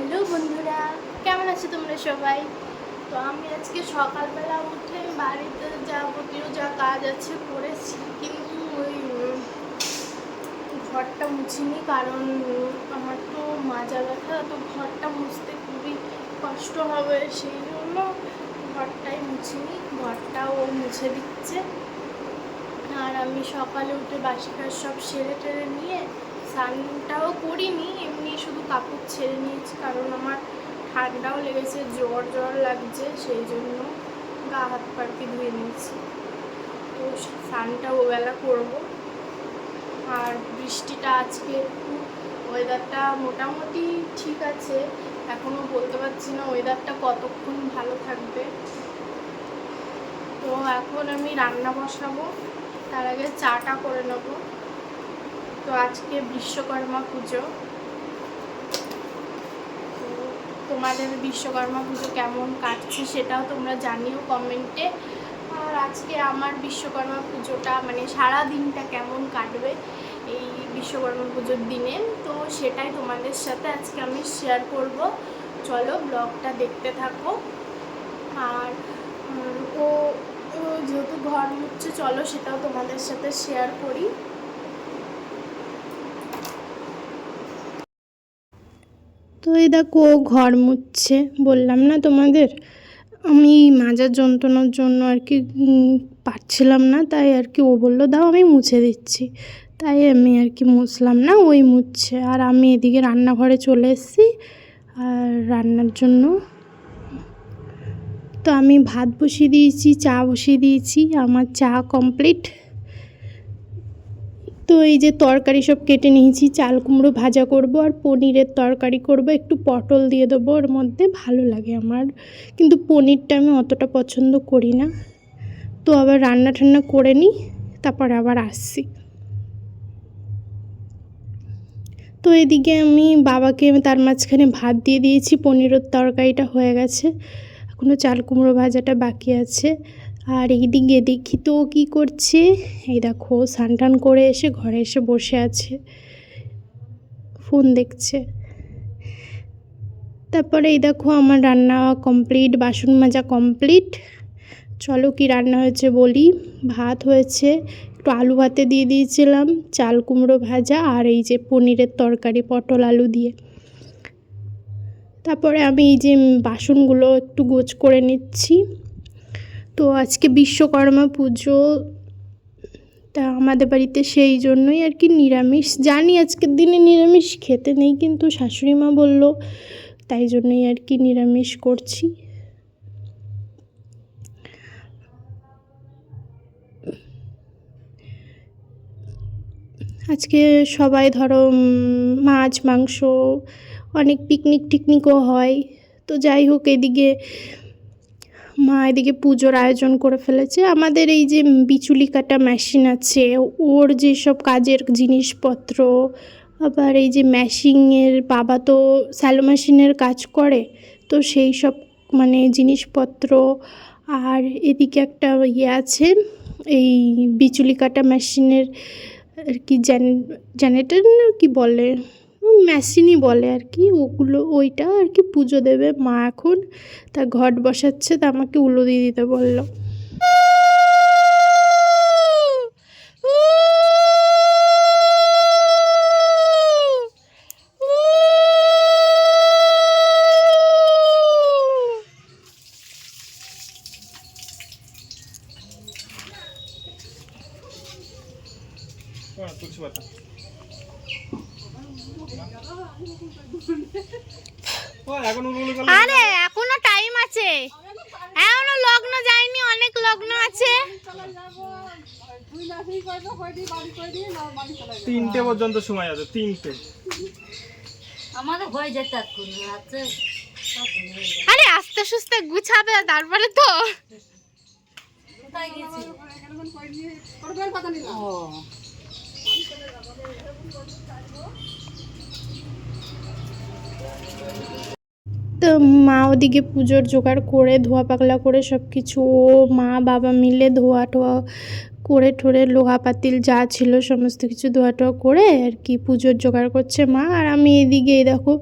Hello বন্ধুরা, কেমন আছো তোমরা সবাই? তো আমি আজকে সকালবেলা উঠে বাড়িতে যাবতীয় যা কাজ আছে করেছি, কিন্তু ওই ঘরটা মুছিনি, কারণ আমার তো মাজা ব্যথা, তো ঘরটা মুছতে খুবই কষ্ট হবে, সেই জন্য ঘরটাই মুছিনি। ঘরটাও মুছে দিচ্ছে। আর আমি সকালে উঠে বাসি কাজ সব সেরে টেরে নিয়ে স্নানটাও করিনি, এমনি শুধু কাপড় ছেড়ে নিয়েছি, কারণ আমার ঠান্ডাও লেগেছে, জ্বর জ্বর লাগছে, সেই জন্য গা হাত পাড়কে ধুয়ে নিয়েছি। তো স্নানটা ওবেলা করবো। আর বৃষ্টিটা আজকে একটু ওয়েদারটা মোটামুটি ঠিক আছে, এখনও বলতে পারছি না ওয়েদারটা কতক্ষণ ভালো থাকবে। তো এখন আমি রান্না বসাবো, তার আগে চাটা করে নেব। তো আজকে বিশ্বকর্মা পুজো, তো তোমাদের বিশ্বকর্মা পুজো কেমন কাটছে সেটাও তোমরা জানিও কমেন্টে। আর আজকে আমার বিশ্বকর্মা পুজোটা মানে সারা দিনটা কেমন কাটবে এই বিশ্বকর্মা পুজোর দিনে, তো সেটাই তোমাদের সাথে আজকে আমি শেয়ার করব। চলো ব্লগটা দেখতে থাকো। আর ও যেহেতু ঘর মুছছে, চলো সেটাও তোমাদের সাথে শেয়ার করি। তো এই দেখো ঘর মুছছে, বললাম না তোমাদের আমি মাজার যন্ত্রণার জন্য আর কি পারছিলাম না, তাই আর কি ও বললো দাও আমি মুছে দিচ্ছি, তাই আমি আর কি মুছলাম না, ওই মুছছে। আর আমি এদিকে রান্নাঘরে চলে এসেছি আর রান্নার জন্য। তো আমি ভাত বসিয়ে দিয়েছি, চা বসিয়ে দিয়েছি, আমার চা কমপ্লিট। তো এই যে তরকারি সব কেটে নিয়েছি, চাল কুমড়ো ভাজা করব আর পনিরের তরকারি করব, একটু পটল দিয়ে দেবো ওর মধ্যে, ভালো লাগে আমার, কিন্তু পনিরটা আমি অতটা পছন্দ করি না। তো আবার রান্না ঠান্না করে নিই, তারপরে আবার আসছি। তো এদিকে আমি বাবাকে তার মাঝখানে ভাত দিয়ে দিয়েছি, পনিরের তরকারিটা হয়ে গেছে, এখনও চাল কুমড়ো ভাজাটা বাকি আছে। আর এইদিকে দেখি তো কী করছে, এই দেখো স্নান টান করে এসে ঘরে এসে বসে আছে, ফোন দেখছে। তারপরে এই দেখো আমার রান্না কমপ্লিট, বাসন মাজা কমপ্লিট। চলো কি রান্না হয়েছে বলি। ভাত হয়েছে, একটু আলু ভাতে দিয়ে দিয়েছিলাম, চাল কুমড়ো ভাজা, আর এই যে পনিরের তরকারি পটল আলু দিয়ে। তারপরে আমি এই যে বাসনগুলো একটু গোছ করে নিচ্ছি। তো আজকে বিশ্বকর্মা পুজো, তা আমাদের বাড়িতে সেই জন্যই আর কি নিরামিষ, জানি আজকের দিনে নিরামিষ খেতে নেই, কিন্তু শাশুড়ি মা বললো তাই জন্যই আর কি নিরামিষ করছি। আজকে সবাই ধরো মাছ মাংস, অনেক পিকনিক টিকনিকও হয়। তো যাই হোক, এদিকে মা এদিকে পুজোর আয়োজন করে ফেলেছে। আমাদের এই যে বিচুলি কাটা মেশিন আছে, ওর যেসব কাজের জিনিসপত্র, আবার এই যে মেশিনের বাবা তো স্যালো মেশিনের কাজ করে, তো সেই সব মানে জিনিসপত্র। আর এদিকে একটা ইয়ে আছে, এই বিচুলি কাটা মেশিনের আর কি জেনারেটর না কি বলে, মেশিনই বলে আর কি, ওগুলো ওইটা আর কি পুজো দেবে মা এখন, তা ঘট বসাচ্ছে, তা আমাকে উলো দিয়ে দিতে বললো। আরে এখনো টাইম আছে, এখনো লগ্ন যায়নি, অনেক লগ্ন আছে। 3টে পর্যন্ত সময় আছে, 3টে আমাদের হয়ে যেতে। আরে আস্তে সুস্তে গুছাবে তারপরে তো। তো মা ওদিকে পুজোর জোগাড় করে ধোয়া পাকলা করে সব কিছু ও মা বাবা মিলে ধোয়া টোয়া করে ঠোরে লোহা পাতিল যা ছিল সমস্ত কিছু ধোয়া করে আর কি পুজোর জোগাড় করছে মা। আর আমি এদিকে এই দেখো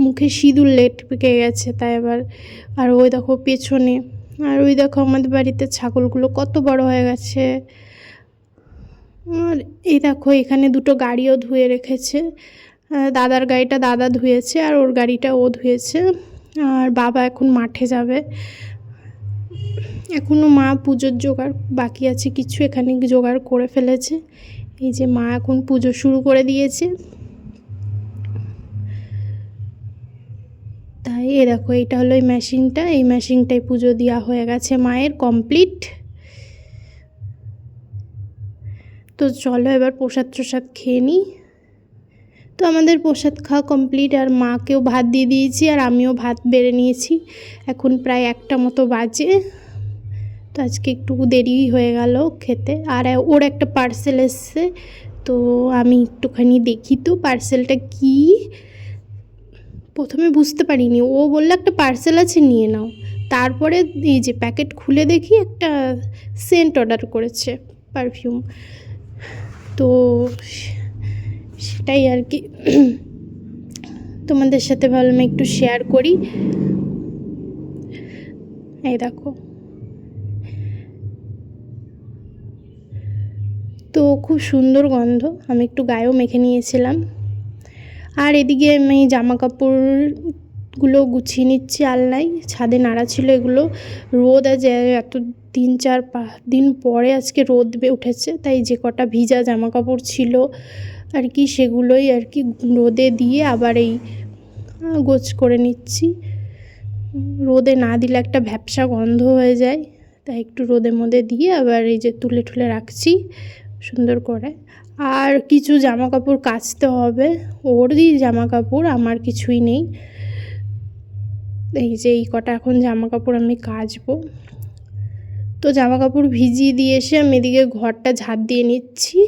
মুখে সিঁদুর লেটকে গেছে, তাই আবার আর ওই দেখো পেছনে, আর ওই দেখো আমাদের বাড়িতে ছাগলগুলো কত বড় হয়ে গেছে। আর এই দেখো এখানে দুটো গাড়িও ধুয়ে রেখেছে, দাদার গাড়িটা দাদা ধুয়েছে আর ওর গাড়িটা ও ধুয়েছে। আর বাবা এখন মাঠে যাবে, এখনও মা পুজোর জোগাড় বাকি আছে কিছু, এখানে জোগাড় করে ফেলেছে। এই যে মা এখন পুজো শুরু করে দিয়েছে। তাই এ দেখো এইটা হলো এই মেশিনটা, এই মেশিনটাই পুজো দেওয়া হয়ে গেছে মায়ের কমপ্লিট। তো চলো এবার প্রসাদ খেয়ে নিই। তো আমাদের প্রসাদ খাওয়া কমপ্লিট, আর মাকেও ভাত দিয়ে দিয়েছি আর আমিও ভাত বেড়ে নিয়েছি। এখন প্রায় 1টা মতো বাজে, তো আজকে একটু দেরি হয়ে গেল খেতে। আর ওর একটা পার্সেল এসছে, তো আমি একটুখানি দেখি তো পার্সেলটা কি। প্রথমে বুঝতে পারিনি, ও বললো একটা পার্সেল আছে নিয়ে নাও, তারপরে এই যে প্যাকেট খুলে দেখি একটা সেন্ট অর্ডার করেছে, পারফিউম। তো সেটাই আর কি তোমাদের সাথে ভাবলাম একটু শেয়ার করি। এই দেখো, তো খুব সুন্দর গন্ধ, আমি একটু গায়েও মেখে নিয়েছিলাম। আর এদিকে আমি জামা কাপড়গুলো গুছিয়ে নিচ্ছি আলনায়, ছাদে নাড়া ছিল এগুলো। রোদ আজ এত 3-4 দিন পরে আজকে রোদ উঠেছে, তাই যে কটা ভিজা জামা কাপড় ছিল আর কি সেগুলোই আর কি রোদে দিয়ে আবার এই গোছ করে নিচ্ছি। রোদে না দিলে একটা ভ্যাপসা গন্ধ হয়ে যায়, তাই একটু রোদের মধ্যে দিয়ে আবার এই যে তুলে রাখছি সুন্দর করে। আর কিছু জামা কাপড় কাচতে হবে, ওরই জামা কাপড়, আমার কিছুই নেই। এই যে এই কটা এখন জামা কাপড় আমি কাচবো। তো জামা কাপড় ভিজিয়ে দিয়ে এসে আমি এদিকে ঘরটা ঝাড় দিয়ে নিচ্ছি।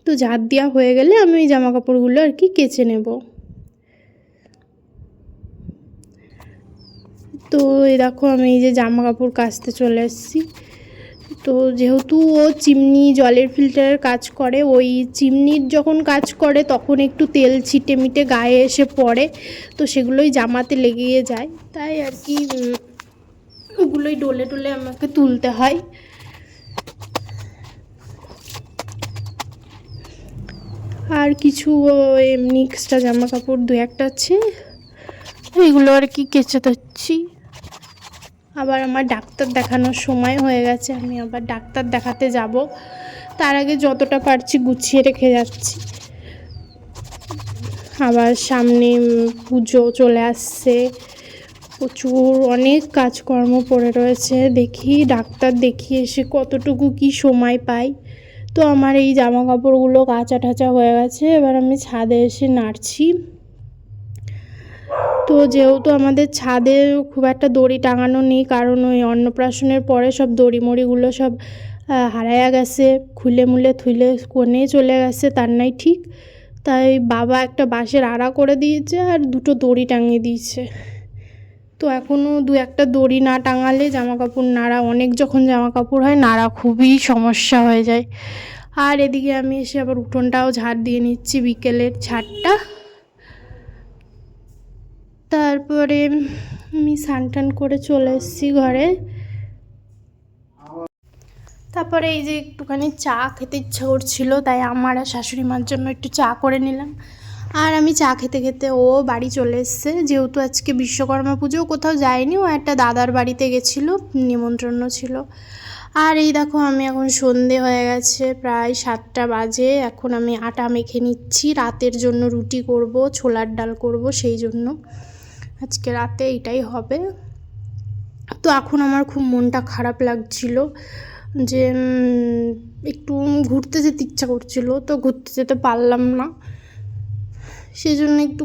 তো ঝাড় দেওয়া হয়ে গেলে আমি ওই জামা কাপড়গুলো আর কি কেচে নেব। তো এই দেখো আমি এই যে জামা কাপড় কাচতে চলে এসেছি। তো যেহেতু ও চিমনি জলের ফিল্টারের কাজ করে, ওই চিমনির যখন কাজ করে তখন একটু তেল ছিটে মিটে গায়ে এসে পড়ে, তো সেগুলোই জামাতে লেগে যায়, তাই আর কি ওগুলোই ডলে আমাকে তুলতে হয়। আর কিছু এমনি এক্সট্রা জামা কাপড় 2-1টা আছে, এইগুলো আর কি কেচে দিচ্ছি। আবার আমার ডাক্তার দেখানোর সময় হয়ে গেছে, আমি আবার ডাক্তার দেখাতে যাব, তার আগে যতটা পারছি গুছিয়ে রেখে যাচ্ছি। আবার সামনে পুজো চলে আসছে, প্রচুর অনেক কাজকর্ম পড়ে রয়েছে, দেখি ডাক্তার দেখিয়ে এসে কতটুকু কি সময় পাই। তো আমার এই জামা কাপড়গুলো কাচা টাচা হয়ে গেছে, এবার আমি ছাদে এসে নাড়ছি। তো যেহেতু আমাদের ছাদে খুব একটা দড়ি টাঙানো নেই, কারণ ওই অন্নপ্রাশনের পরে সব দড়ি মড়িগুলো সব হারায়া গেছে, খুলে থুলে কোণে চলে গেছে, তার নাই ঠিক। তাই বাবা একটা বাঁশের আড়া করে দিয়েছে আর 2টো দড়ি টাঙিয়ে দিয়েছে। তো এখনও 2-1টা দড়ি না টাঙালে জামা কাপড় নাড়া, অনেক যখন জামা কাপড় হয় নাড়া খুবই সমস্যা হয়ে যায়। আর এদিকে আমি এসে আবার উঠোনটাও ঝাড় দিয়ে নিচ্ছি, বিকেলের ঝাড়টা। তারপরে আমি স্নান করে চলে এসেছি ঘরে। তারপরে এই যে একটুখানি চা খেতে ইচ্ছা করছিল, তাই আমার আর শাশুড়ি মার জন্য একটু চা করে নিলাম। আর আমি চা খেতে ও বাড়ি চলে এসছে, যেহেতু আজকে বিশ্বকর্মা পুজো, কোথাও যায়নি, ও একটা দাদার বাড়িতে গেছিলো, নিমন্ত্রণ ছিল। আর এই দেখো আমি এখন সন্ধে হয়ে গেছে, প্রায় 7টা বাজে। এখন আমি আটা মেখে নিচ্ছি, রাতের জন্য রুটি করব, ছোলার ডাল করব, সেই জন্য আজকে রাতে এইটাই হবে। তো এখন আমার খুব মনটা খারাপ লাগছিল, যে একটু ঘুরতে যেতে ইচ্ছা করছিল, তো ঘুরতে যেতে পারলাম না, সেই জন্য একটু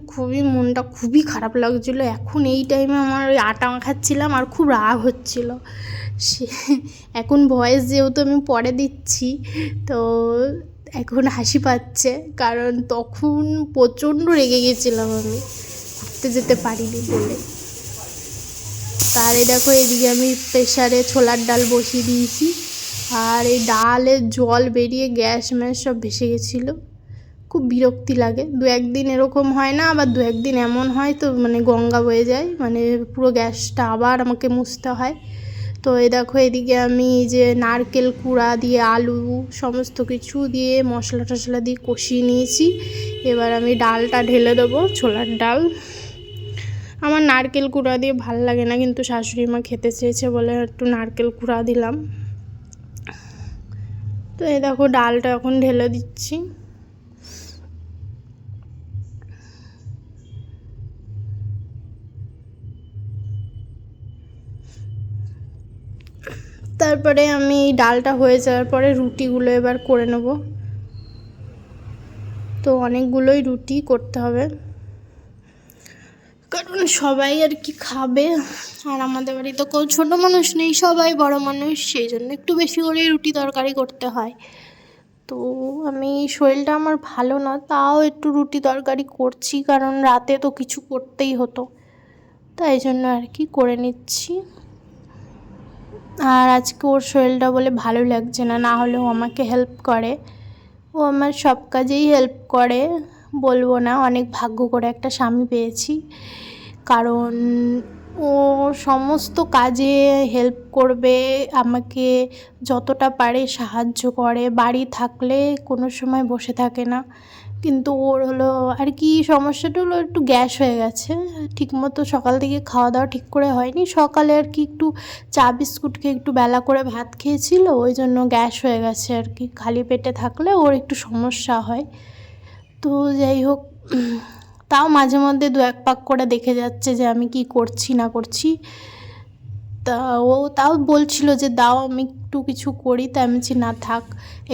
মনটা খুবই খারাপ লাগছিলো। এখন এই টাইমে আমার ওই আটা মাখাচ্ছিলাম আর খুব রাগ হচ্ছিল। এখন ভয়েস যেহেতু আমি পরে দিচ্ছি, তো এখন হাসি পাচ্ছে, কারণ তখন প্রচণ্ড রেগে গেছিলাম আমি ঘুরতে যেতে পারিনি বলে। তারে দেখো এদিকে আমি প্রেসারে ছোলার ডাল বসিয়ে দিয়েছি, আর এই ডালের জল বেরিয়ে গ্যাস ম্যাস সব ভেসে গেছিলো। খুব বিরক্তি লাগে। 2-1 দিন এরকম হয় না, আবার 2-1 দিন এমন হয় তো মানে গঙ্গা বয়ে যায়, মানে পুরো গ্যাসটা আবার আমাকে মুছতে হয়। তো এই দেখো এদিকে আমি এই যে নারকেল কুড়া দিয়ে আলু সমস্ত কিছু দিয়ে মশলা টশলা দিয়ে কষিয়ে নিয়েছি। এবার আমি ডালটা ঢেলে দেবো, ছোলার ডাল। আমার নারকেল কুড়া দিয়ে ভাল লাগে না, কিন্তু শাশুড়ি মা খেতে চেয়েছে বলে একটু নারকেল কুড়া দিলাম। তো এই দেখো ডালটা এখন ঢেলে দিচ্ছি। তারপরে আমি এই ডালটা হয়ে যাওয়ার পরে রুটিগুলো এবার করে নেব। তো অনেকগুলোই রুটি করতে হবে, কারণ সবাই আর কি খাবে। আর আমাদের বাড়িতে কেউ ছোটো মানুষ নেই, সবাই বড় মানুষ, সেই জন্য একটু বেশি করে রুটি তরকারি করতে হয়। তো আমি শরীরটা আমার ভালো না, তাও একটু রুটি তরকারি করছি, কারণ রাতে তো কিছু করতেই হতো, তাই জন্য আর কি করে নিচ্ছি। আর আজকে ওর শরীরটা বলে ভালো লাগছে না, না হলেও আমাকে হেল্প করে, ও আমার সব কাজেই হেল্প করে, বলবো না। অনেক ভাগ্য করে একটা স্বামী পেয়েছি, কারণ ও সমস্ত কাজে হেল্প করবে, আমাকে যতটা পারে সাহায্য করে। বাড়ি থাকলে কোনো সময় বসে থাকে না, কিন্তু ওর হলো আর কি সমস্যাটা হলো একটু গ্যাস হয়ে গেছে। ঠিকমতো সকাল থেকে খাওয়া দাওয়া ঠিক করে হয়নি, সকালে আর কি একটু চা বিস্কুট খেয়ে একটু বেলা করে ভাত খেয়েছিল, ওই জন্য গ্যাস হয়ে গেছে আর কি। খালি পেটে থাকলে ওর একটু সমস্যা হয়। তো যাই হোক, তাও মাঝে মধ্যে 2-1 পাক করে দেখে যাচ্ছে যে আমি কি করছি না করছি। তা ও তাও বলছিল যে দাও আমি একটু কিছু করি, তাই আমি বলছি না থাক,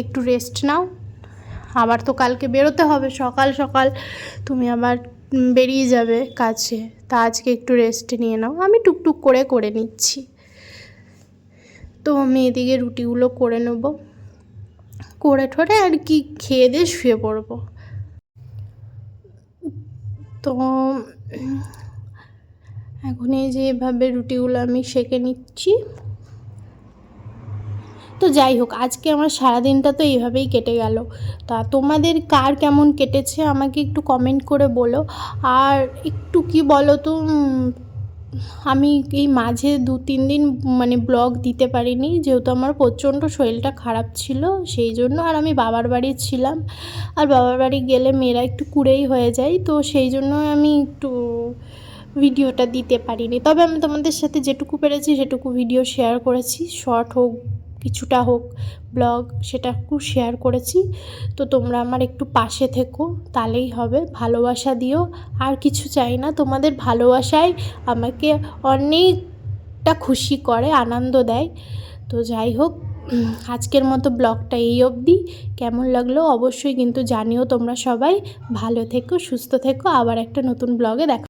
একটু রেস্ট নাও, আবার তো কালকে বেরোতে হবে সকাল সকাল, তুমি আবার বেরিয়ে যাবে কাছে, তা আজকে একটু রেস্ট নিয়ে নাও। আমি টুকটুক করে নিচ্ছি। তো আমি এদিকে রুটিগুলো করে নেব, করে ঠোরে আর কি খেয়ে দিয়ে শুয়ে পড়বো। তো এখন এই যে এভাবে রুটিগুলো আমি সেঁকে নিচ্ছি। তো যাই হোক, আজকে আমার সারাদিনটা তো এইভাবেই কেটে গেল। তা তোমাদের কার কেমন কেটেছে আমাকে একটু কমেন্ট করে বলো। আর একটু কি বলো তো, আমি এই মাঝে 2-3 দিন মানে ব্লগ দিতে পারিনি, যেহেতু আমার প্রচণ্ড শরীরটা খারাপ ছিল সেই জন্য। আর আমি বাবার বাড়ি ছিলাম, আর বাবার বাড়ি গেলে মেয়েরা একটু কুঁড়েই হয়ে যায়, তো সেই জন্য আমি একটু ভিডিওটা দিতে পারিনি। তবে আমি তোমাদের সাথে যেটুকু পেরেছি সেটুকু ভিডিও শেয়ার করেছি, শর্ট হোক কিছুটা হোক ব্লগ, সেটা একটু শেয়ার করেছি। তো তোমরা আমার একটু পাশে থেকো, তাহলেই হবে, ভালোবাসা দিও, আর কিছু চাই না। তোমাদের ভালোবাসাই আমাকে অনেকটা খুশি করে, আনন্দ দেয়। তো যাই হোক, আজকের মতো ব্লগটা এই অবধি। কেমন লাগলো অবশ্যই কিন্তু জানিও তোমরা সবাই। ভালো থেকো, সুস্থ থেকো, আবার একটা নতুন ব্লগে দেখা।